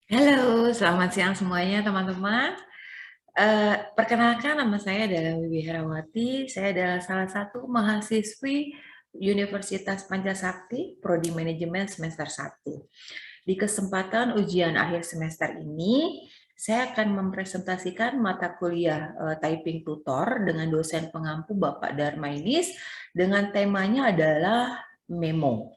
Halo, selamat siang semuanya teman-teman. Perkenalkan nama saya adalah Wiwi Herawati. Saya adalah salah satu mahasiswi Universitas Pancasakti, Prodi Manajemen semester 1. Di kesempatan ujian akhir semester ini, saya akan mempresentasikan mata kuliah Typing Tutor dengan dosen pengampu Bapak Darmainis dengan temanya adalah memo.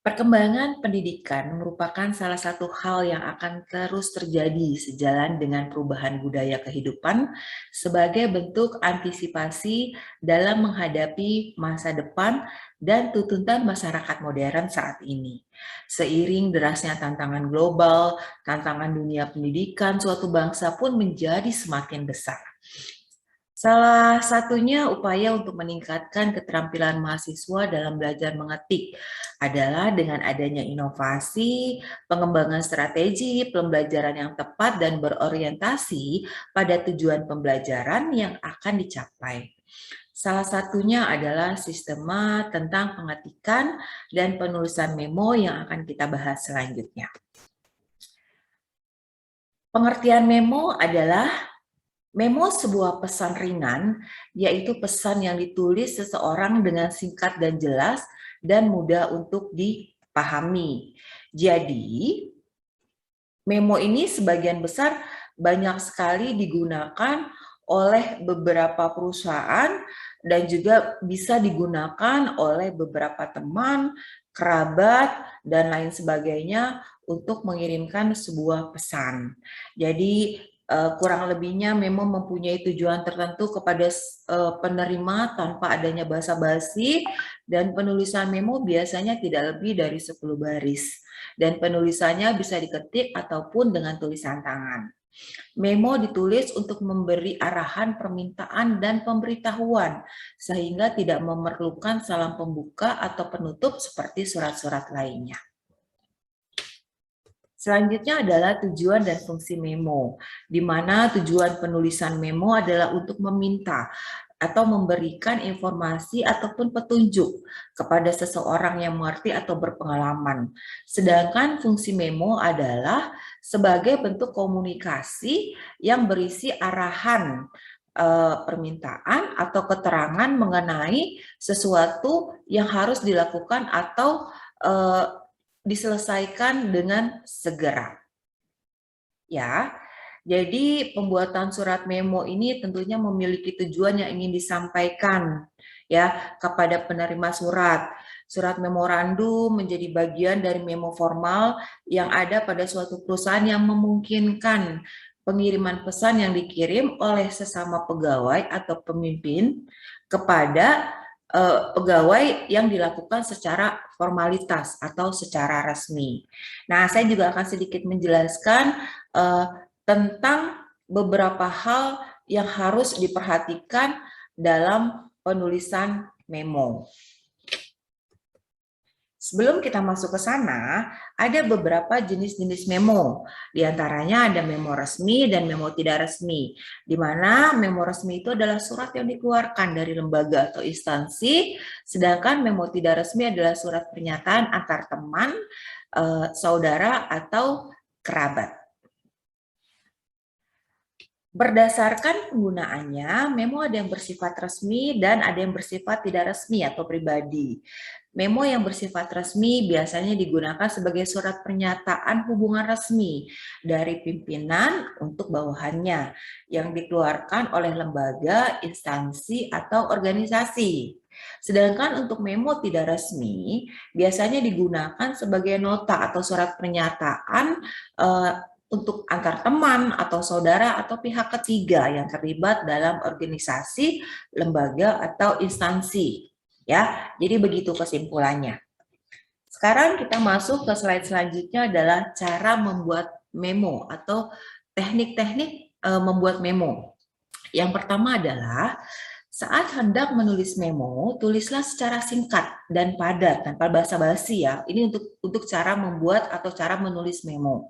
Perkembangan pendidikan merupakan salah satu hal yang akan terus terjadi sejalan dengan perubahan budaya kehidupan sebagai bentuk antisipasi dalam menghadapi masa depan dan tuntutan masyarakat modern saat ini. Seiring derasnya tantangan global, tantangan dunia pendidikan suatu bangsa pun menjadi semakin besar. Salah satunya upaya untuk meningkatkan keterampilan mahasiswa dalam belajar mengetik adalah dengan adanya inovasi, pengembangan strategi, pembelajaran yang tepat dan berorientasi pada tujuan pembelajaran yang akan dicapai. Salah satunya adalah sistema tentang pengetikan dan penulisan memo yang akan kita bahas selanjutnya. Pengertian memo adalah memo sebuah pesan ringan, yaitu pesan yang ditulis seseorang dengan singkat dan jelas dan mudah untuk dipahami. Jadi, memo ini sebagian besar banyak sekali digunakan oleh beberapa perusahaan dan juga bisa digunakan oleh beberapa teman, kerabat, dan lain sebagainya untuk mengirimkan sebuah pesan. Jadi kurang lebihnya memang mempunyai tujuan tertentu kepada penerima tanpa adanya basa-basi, dan penulisan memo biasanya tidak lebih dari 10 baris. Dan penulisannya bisa diketik ataupun dengan tulisan tangan. Memo ditulis untuk memberi arahan permintaan dan pemberitahuan, sehingga tidak memerlukan salam pembuka atau penutup seperti surat-surat lainnya. Selanjutnya adalah tujuan dan fungsi memo, di mana tujuan penulisan memo adalah untuk meminta atau memberikan informasi ataupun petunjuk kepada seseorang yang mengerti atau berpengalaman. Sedangkan fungsi memo adalah sebagai bentuk komunikasi yang berisi arahan permintaan atau keterangan mengenai sesuatu yang harus dilakukan atau diselesaikan dengan segera. Ya, jadi pembuatan surat memo ini tentunya memiliki tujuan yang ingin disampaikan ya kepada penerima surat. Surat memorandum menjadi bagian dari memo formal yang ada pada suatu perusahaan yang memungkinkan pengiriman pesan yang dikirim oleh sesama pegawai atau pemimpin kepada pegawai yang dilakukan secara formalitas atau secara resmi. Nah, saya juga akan sedikit menjelaskan tentang beberapa hal yang harus diperhatikan dalam penulisan memo. Sebelum kita masuk ke sana, ada beberapa jenis-jenis memo. Di antaranya ada memo resmi dan memo tidak resmi, di mana memo resmi itu adalah surat yang dikeluarkan dari lembaga atau instansi, sedangkan memo tidak resmi adalah surat pernyataan antar teman, saudara, atau kerabat. Berdasarkan penggunaannya, memo ada yang bersifat resmi dan ada yang bersifat tidak resmi atau pribadi. Memo yang bersifat resmi biasanya digunakan sebagai surat pernyataan hubungan resmi dari pimpinan untuk bawahannya yang dikeluarkan oleh lembaga, instansi, atau organisasi. Sedangkan untuk memo tidak resmi biasanya digunakan sebagai nota atau surat pernyataan untuk antar teman atau saudara atau pihak ketiga yang terlibat dalam organisasi, lembaga, atau instansi. Ya, jadi begitu kesimpulannya. Sekarang kita masuk ke slide selanjutnya adalah cara membuat memo atau teknik-teknik membuat memo. Yang pertama adalah saat hendak menulis memo, tulislah secara singkat dan padat tanpa basa-basi ya. Ini untuk cara membuat atau cara menulis memo.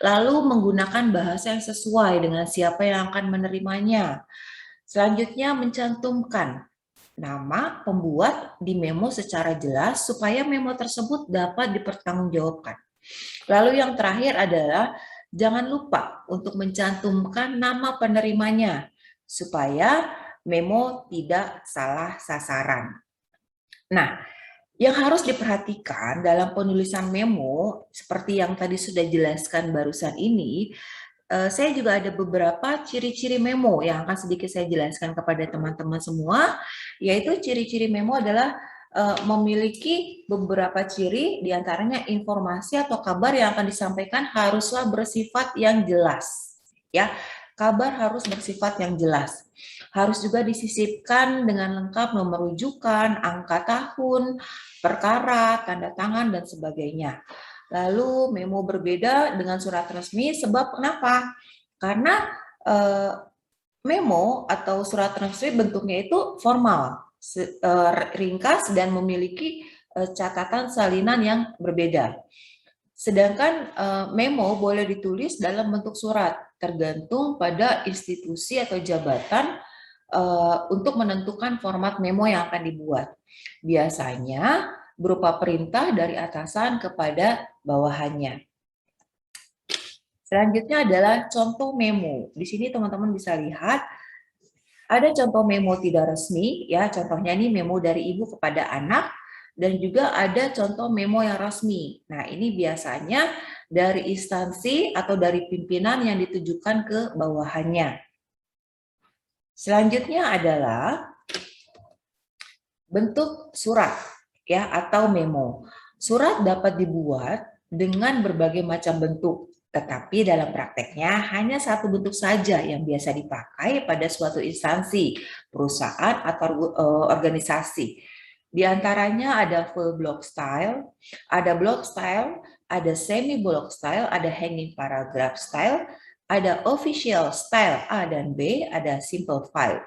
Lalu menggunakan bahasa yang sesuai dengan siapa yang akan menerimanya. Selanjutnya mencantumkan nama pembuat di memo secara jelas supaya memo tersebut dapat dipertanggungjawabkan. Lalu yang terakhir adalah jangan lupa untuk mencantumkan nama penerimanya supaya memo tidak salah sasaran. Nah, yang harus diperhatikan dalam penulisan memo, seperti yang tadi sudah jelaskan barusan ini, saya juga ada beberapa ciri-ciri memo yang akan sedikit saya jelaskan kepada teman-teman semua, yaitu ciri-ciri memo adalah memiliki beberapa ciri, diantaranya informasi atau kabar yang akan disampaikan haruslah bersifat yang jelas. Ya, kabar harus bersifat yang jelas. Harus juga disisipkan dengan lengkap nomor rujukan, angka tahun, perkara, tanda tangan, dan sebagainya. Lalu memo berbeda dengan surat resmi, sebab kenapa? Karena memo atau surat resmi bentuknya itu formal, ringkas, dan memiliki catatan salinan yang berbeda. Sedangkan memo boleh ditulis dalam bentuk surat, tergantung pada institusi atau jabatan untuk menentukan format memo yang akan dibuat. Biasanya berupa perintah dari atasan kepada bawahannya. Selanjutnya adalah contoh memo. Di sini teman-teman bisa lihat ada contoh memo tidak resmi, ya. Contohnya ini memo dari ibu kepada anak, dan juga ada contoh memo yang resmi. Nah, ini biasanya dari instansi atau dari pimpinan yang ditujukan ke bawahannya. Selanjutnya adalah bentuk surat, ya, atau memo. Surat dapat dibuat dengan berbagai macam bentuk, tetapi dalam prakteknya hanya satu bentuk saja yang biasa dipakai pada suatu instansi, perusahaan, atau organisasi. Di antaranya ada full block style, ada block style, ada semi block style, ada hanging paragraph style, ada official style A dan B, ada simple file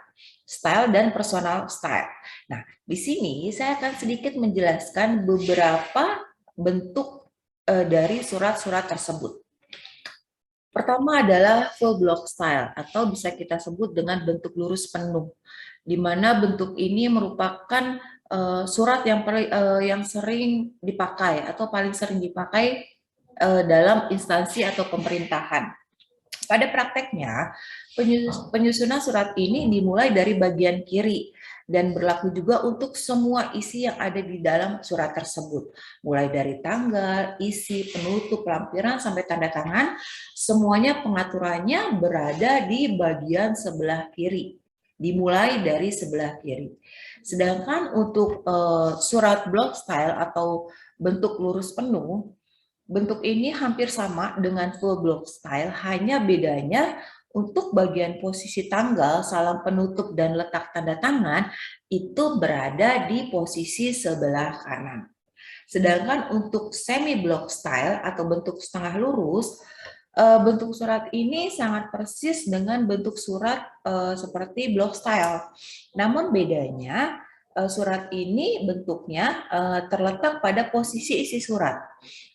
style, dan personal style. Nah, di sini saya akan sedikit menjelaskan beberapa bentuk dari surat-surat tersebut. Pertama adalah full block style, atau bisa kita sebut dengan bentuk lurus penuh, di mana bentuk ini merupakan surat yang sering dipakai atau paling sering dipakai dalam instansi atau pemerintahan. Pada prakteknya, penyusunan surat ini dimulai dari bagian kiri dan berlaku juga untuk semua isi yang ada di dalam surat tersebut. Mulai dari tanggal, isi, penutup, lampiran, sampai tanda tangan, semuanya pengaturannya berada di bagian sebelah kiri. Dimulai dari sebelah kiri. Sedangkan untuk surat block style atau bentuk lurus penuh, bentuk ini hampir sama dengan full block style, hanya bedanya untuk bagian posisi tanggal, salam penutup, dan letak tanda tangan itu berada di posisi sebelah kanan. Sedangkan untuk semi block style atau bentuk setengah lurus, bentuk surat ini sangat persis dengan bentuk surat seperti block style. Namun bedanya surat ini bentuknya terletak pada posisi isi surat,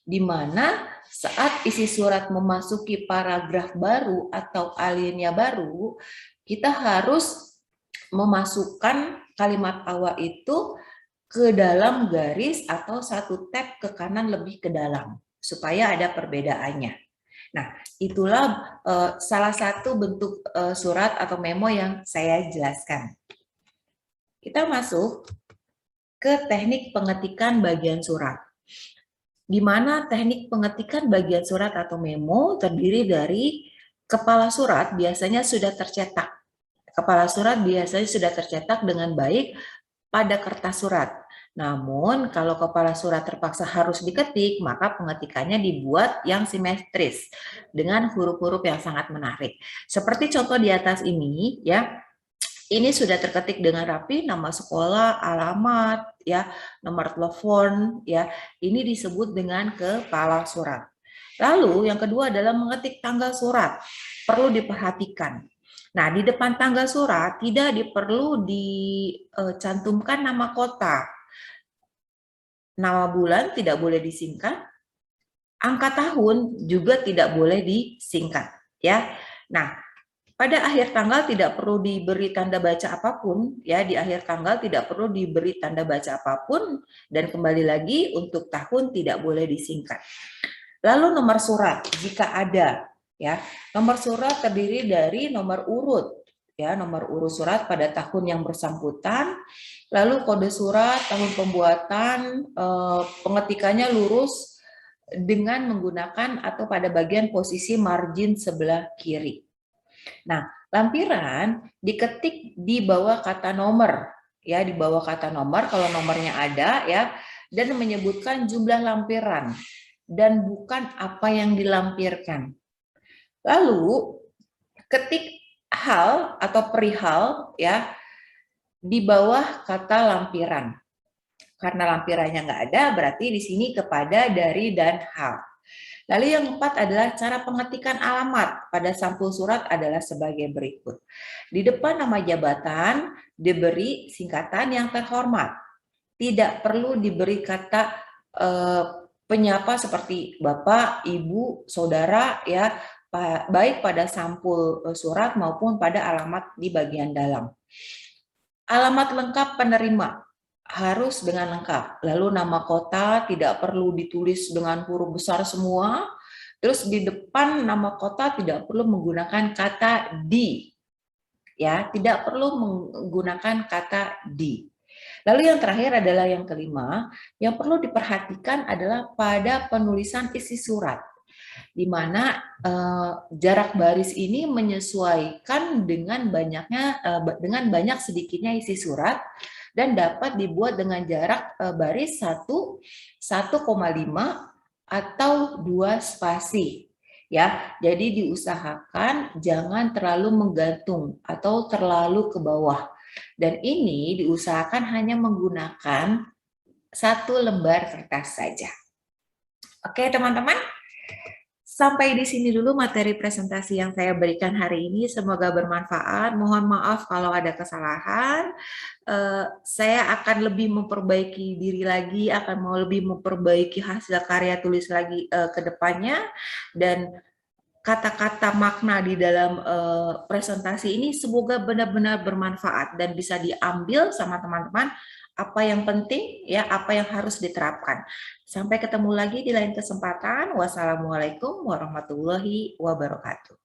di mana saat isi surat memasuki paragraf baru atau alinea baru, kita harus memasukkan kalimat awal itu ke dalam garis atau satu tab ke kanan lebih ke dalam, supaya ada perbedaannya. Nah, itulah salah satu bentuk surat atau memo yang saya jelaskan. Kita masuk ke teknik pengetikan bagian surat, di mana teknik pengetikan bagian surat atau memo terdiri dari kepala surat biasanya sudah tercetak. Kepala surat biasanya sudah tercetak dengan baik pada kertas surat. Namun, kalau kepala surat terpaksa harus diketik, maka pengetikannya dibuat yang simetris dengan huruf-huruf yang sangat menarik. Seperti contoh di atas ini, ya. Ini sudah terketik dengan rapi, nama sekolah, alamat, ya, nomor telepon, ya. Ini disebut dengan kepala surat. Lalu yang kedua adalah mengetik tanggal surat. Perlu diperhatikan. Nah, di depan tanggal surat tidak perlu dicantumkan nama kota. Nama bulan tidak boleh disingkat. Angka tahun juga tidak boleh disingkat, ya. Nah, Pada akhir tanggal tidak perlu diberi tanda baca apapun, ya di akhir tanggal tidak perlu diberi tanda baca apapun, dan kembali lagi untuk tahun tidak boleh disingkat. Lalu nomor surat jika ada, ya nomor surat terdiri dari nomor urut, ya nomor urut surat pada tahun yang bersangkutan, lalu kode surat, tahun pembuatan, pengetikannya lurus dengan menggunakan atau pada bagian posisi margin sebelah kiri. Nah, lampiran diketik di bawah kata nomor, ya di bawah kata nomor kalau nomornya ada, ya, dan menyebutkan jumlah lampiran dan bukan apa yang dilampirkan. Lalu ketik hal atau perihal, ya, di bawah kata lampiran. Karena lampirannya nggak ada, berarti di sini kepada, dari, dan hal. Lalu yang keempat adalah cara pengetikan alamat pada sampul surat adalah sebagai berikut. Di depan nama jabatan diberi singkatan yang terhormat. Tidak perlu diberi kata penyapa seperti Bapak, Ibu, Saudara, ya, baik pada sampul surat maupun pada alamat di bagian dalam. Alamat lengkap penerima harus dengan lengkap. Lalu nama kota tidak perlu ditulis dengan huruf besar semua. Terus di depan nama kota tidak perlu menggunakan kata di. Ya, tidak perlu menggunakan kata di. Lalu yang terakhir adalah yang kelima, yang perlu diperhatikan adalah pada penulisan isi surat, di mana jarak baris ini menyesuaikan dengan dengan banyak sedikitnya isi surat dan dapat dibuat dengan jarak baris 1,5 atau 2 spasi. Ya, jadi diusahakan jangan terlalu menggantung atau terlalu ke bawah. Dan ini diusahakan hanya menggunakan 1 lembar kertas saja. Oke, teman-teman. Sampai di sini dulu materi presentasi yang saya berikan hari ini. Semoga bermanfaat. Mohon maaf kalau ada kesalahan. Saya akan lebih memperbaiki diri lagi, akan mau lebih memperbaiki hasil karya tulis lagi ke depannya. Dan kata-kata makna di dalam presentasi ini semoga benar-benar bermanfaat dan bisa diambil sama teman-teman apa yang penting, ya, apa yang harus diterapkan. Sampai ketemu lagi di lain kesempatan. Wassalamualaikum warahmatullahi wabarakatuh.